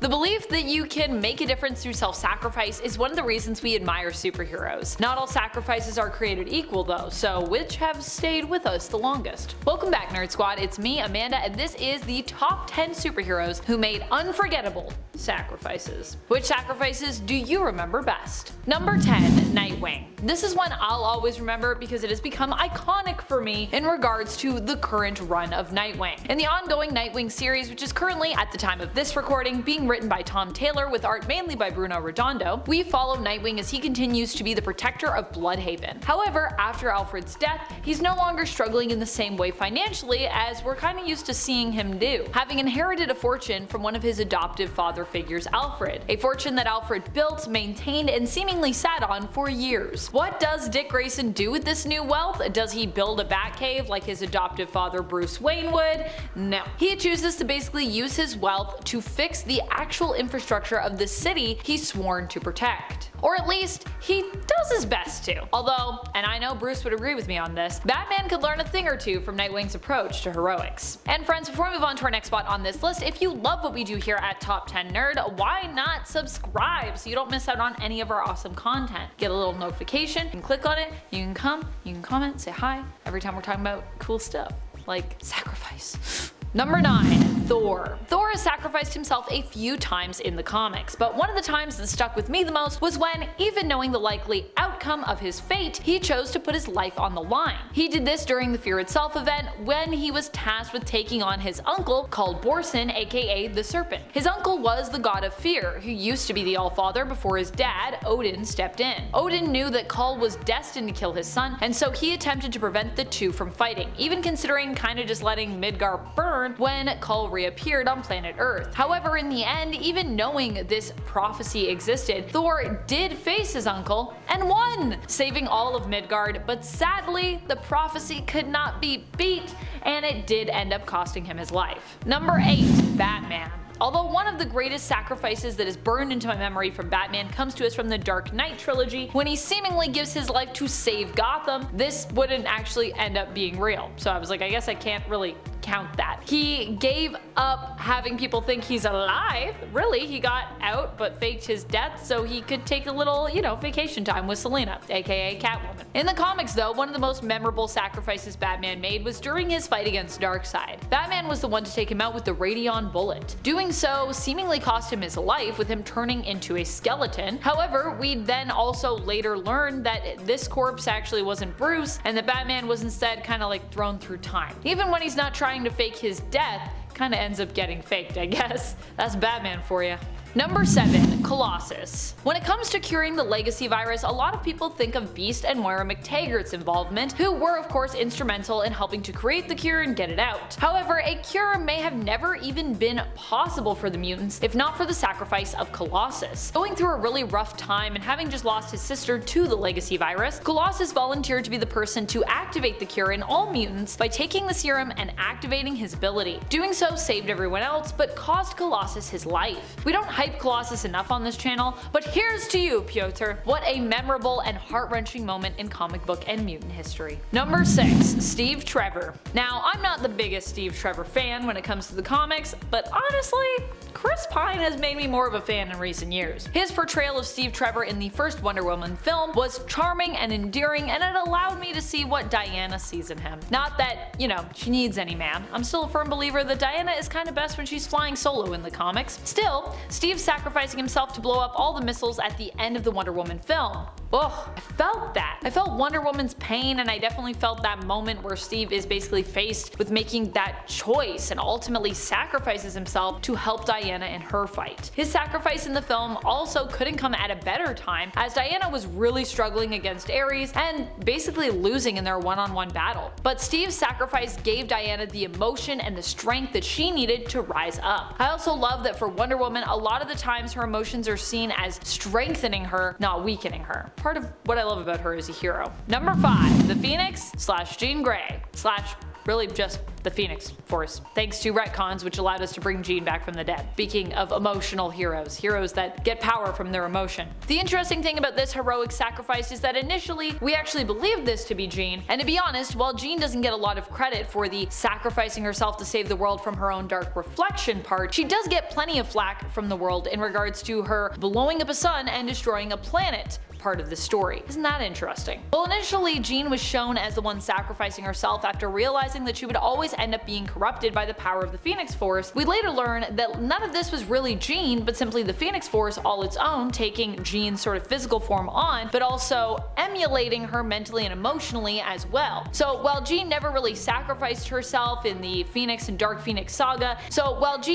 The belief that you can make a difference through self-sacrifice is one of the reasons we admire superheroes. Not all sacrifices are created equal though, so which have stayed with us the longest? Welcome back, Nerd Squad, it's me, Amanda, and this is the top 10 superheroes who made unforgettable sacrifices. Which sacrifices do you remember best? Number 10, Nightwing. This is one I'll always remember because it has become iconic for me in regards to the current run of Nightwing. In the ongoing Nightwing series, which is currently, at the time of this recording, being written by Tom Taylor with art mainly by Bruno Redondo, we follow Nightwing as he continues to be the protector of Bloodhaven. However, after Alfred's death, he's no longer struggling in the same way financially as we're kinda used to seeing him do, having inherited a fortune from one of his adoptive father figures, Alfred. A fortune that Alfred built, maintained, and seemingly sat on for years. What does Dick Grayson do with this new wealth? Does he build a Batcave like his adoptive father Bruce Wayne would? No. He chooses to basically use his wealth to fix the actual infrastructure of the city he's sworn to protect. Or at least, he does his best to. Although, and I know Bruce would agree with me on this, Batman could learn a thing or two from Nightwing's approach to heroics. And friends, before we move on to our next spot on this list, if you love what we do here at Top 10 Nerd, why not subscribe so you don't miss out on any of our awesome content? Get a little notification, you can click on it, you can come, you can comment, say hi every time we're talking about cool stuff, like sacrifice. Number 9. Thor. Thor has sacrificed himself a few times in the comics, but one of the times that stuck with me the most was when, even knowing the likely outcome of his fate, he chose to put his life on the line. He did this during the Fear Itself event when he was tasked with taking on his uncle called Borson, aka the Serpent. His uncle was the god of fear, who used to be the Allfather before his dad, Odin, stepped in. Odin knew that Kull was destined to kill his son, and so he attempted to prevent the two from fighting, even considering kinda just letting Midgard burn when Kull reappeared on planet Earth. However, in the end, even knowing this prophecy existed, Thor did face his uncle and won, saving all of Midgard, but sadly, the prophecy could not be beat and it did end up costing him his life. Number 8. Batman. Although one of the greatest sacrifices that is burned into my memory from Batman comes to us from the Dark Knight trilogy, when he seemingly gives his life to save Gotham, this wouldn't actually end up being real. So I was like, I guess I can't really count that. He gave up having people think he's alive. Really, he got out but faked his death so he could take a little, vacation time with Selina, aka Catwoman. In the comics though, one of the most memorable sacrifices Batman made was during his fight against Darkseid. Batman was the one to take him out with the Radion bullet. Doing so seemingly cost him his life, with him turning into a skeleton. However, we then also later learned that this corpse actually wasn't Bruce, and that Batman was instead kinda like thrown through time. Even when he's not trying to fake his death, kinda ends up getting faked, I guess. That's Batman for you. Number 7. Colossus. When it comes to curing the legacy virus, a lot of people think of Beast and Moira McTaggart's involvement, who were of course instrumental in helping to create the cure and get it out. However, a cure may have never even been possible for the mutants if not for the sacrifice of Colossus. Going through a really rough time and having just lost his sister to the legacy virus, Colossus volunteered to be the person to activate the cure in all mutants by taking the serum and activating his ability. Doing so saved everyone else, but cost Colossus his life. We don't hype Colossus enough on this channel, but here's to you, Piotr. What a memorable and heart-wrenching moment in comic book and mutant history. Number 6. Steve Trevor. Now, I'm not the biggest Steve Trevor fan when it comes to the comics, but honestly, Chris Pine has made me more of a fan in recent years. His portrayal of Steve Trevor in the first Wonder Woman film was charming and endearing, and it allowed me to see what Diana sees in him. Not that, she needs any man. I'm still a firm believer that Diana is kinda best when she's flying solo in the comics. Still, Steve sacrificing himself to blow up all the missiles at the end of the Wonder Woman film. Ugh, I felt that. I felt Wonder Woman's pain, and I definitely felt that moment where Steve is basically faced with making that choice and ultimately sacrifices himself to help Diana in her fight. His sacrifice in the film also couldn't come at a better time, as Diana was really struggling against Ares and basically losing in their one-on-one battle. But Steve's sacrifice gave Diana the emotion and the strength that she needed to rise up. I also love that for Wonder Woman, a lot of the times her emotions are seen as strengthening her, not weakening her. Part of what I love about her as a hero. Number 5. The Phoenix / Jean Grey / really just the Phoenix Force, thanks to retcons which allowed us to bring Jean back from the dead. Speaking of emotional heroes that get power from their emotion. The interesting thing about this heroic sacrifice is that initially we actually believed this to be Jean, and to be honest, while Jean doesn't get a lot of credit for the sacrificing herself to save the world from her own dark reflection part, she does get plenty of flack from the world in regards to her blowing up a sun and destroying a planet part of the story. Isn't that interesting? Well, initially Jean was shown as the one sacrificing herself after realizing that she would always end up being corrupted by the power of the Phoenix Force. We later learn that none of this was really Jean, but simply the Phoenix Force all its own, taking Jean's sort of physical form on, but also emulating her mentally and emotionally as well. So while Jean never really sacrificed herself in the Phoenix and Dark Phoenix saga,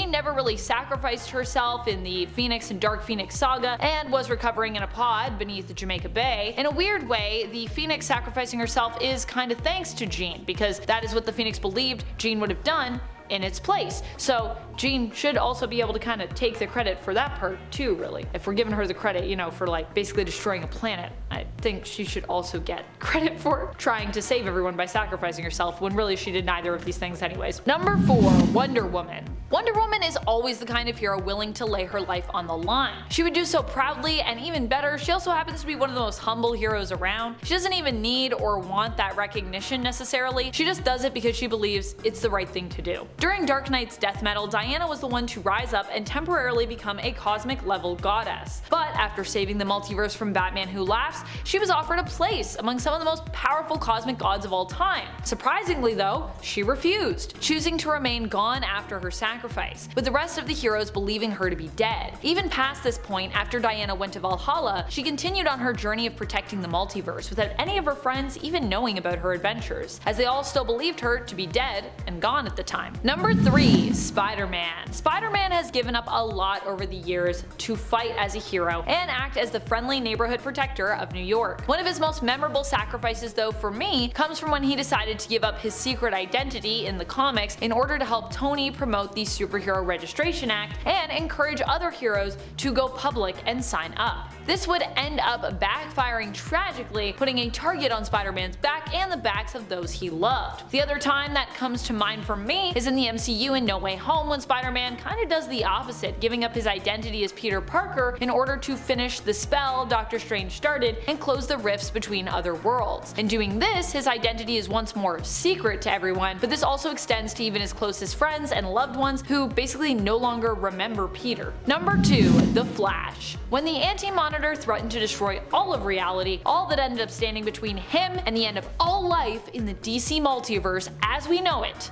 and was recovering in a pod beneath Jamaica Bay, in a weird way, the Phoenix sacrificing herself is kinda thanks to Jean, because that is what the Phoenix believed Jean would have done in its place. So Jean should also be able to kind of take the credit for that part too, really. If we're giving her the credit, you know, for like basically destroying a planet, I think she should also get credit for trying to save everyone by sacrificing herself, when really she did neither of these things anyways. Number 4, Wonder Woman. Wonder Woman is always the kind of hero willing to lay her life on the line. She would do so proudly, and even better, she also happens to be one of the most humble heroes around. She doesn't even need or want that recognition necessarily, she just does it because she believes it's the right thing to do. During Dark Knight's death metal, Diana was the one to rise up and temporarily become a cosmic level goddess. But after saving the multiverse from Batman Who Laughs, she was offered a place among some of the most powerful cosmic gods of all time. Surprisingly though, she refused, choosing to remain gone after her sacrifice, with the rest of the heroes believing her to be dead. Even past this point, after Diana went to Valhalla, she continued on her journey of protecting the multiverse without any of her friends even knowing about her adventures, as they all still believed her to be dead and gone at the time. Number 3, Spider-Man. Spider-Man has given up a lot over the years to fight as a hero and act as the friendly neighborhood protector of New York. One of his most memorable sacrifices though for me comes from when he decided to give up his secret identity in the comics in order to help Tony promote the Superhero Registration Act and encourage other heroes to go public and sign up. This would end up backfiring tragically, putting a target on Spider-Man's back and the backs of those he loved. The other time that comes to mind for me is in the MCU in No Way Home, when Spider-Man kinda does the opposite, giving up his identity as Peter Parker in order to finish the spell Doctor Strange started and close the rifts between other worlds. In doing this, his identity is once more secret to everyone, but this also extends to even his closest friends and loved ones who basically no longer remember Peter. Number 2, The Flash. When the Anti-Monitor threatened to destroy all of reality, all that ended up standing between him and the end of all life in the DC multiverse as we know it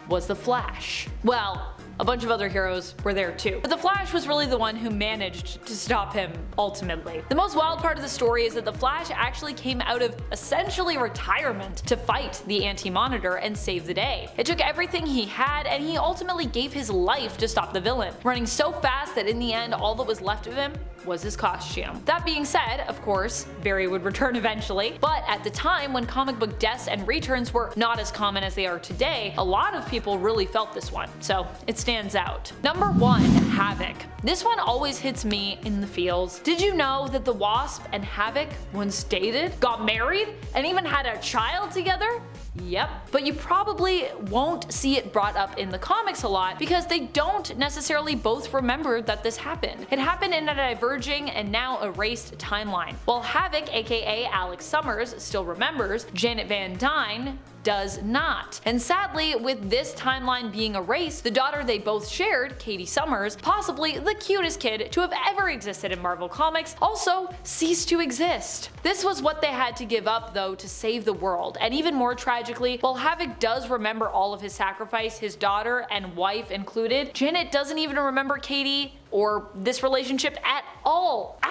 was the Flash. Well, a bunch of other heroes were there too, but the Flash was really the one who managed to stop him ultimately. The most wild part of the story is that the Flash actually came out of essentially retirement to fight the Anti-Monitor and save the day. It took everything he had, and he ultimately gave his life to stop the villain, running so fast that in the end all that was left of him was his costume. That being said, of course, Barry would return eventually, but at the time when comic book deaths and returns were not as common as they are today, a lot of people really felt this one, so it stands out. Number 1, Havok. This one always hits me in the feels. Did you know that the Wasp and Havok once dated, got married, and even had a child together? Yep, but you probably won't see it brought up in the comics a lot because they don't necessarily both remember that this happened. It happened in a diverging and now erased timeline. While Havok, aka Alex Summers, still remembers, Janet Van Dyne does not. And sadly, with this timeline being erased, the daughter they both shared, Katie Summers, possibly the cutest kid to have ever existed in Marvel Comics, also ceased to exist. This was what they had to give up though to save the world, and even more tragically, while Havok does remember all of his sacrifice, his daughter and wife included, Janet doesn't even remember Katie or this relationship at all.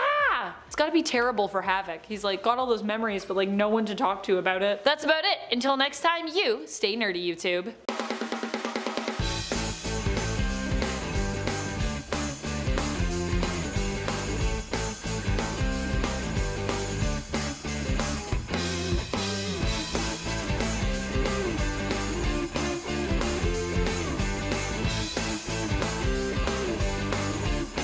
It's gotta be terrible for Havok. He's like got all those memories but like no one to talk to about it. That's about it. Until next time, you stay nerdy, YouTube.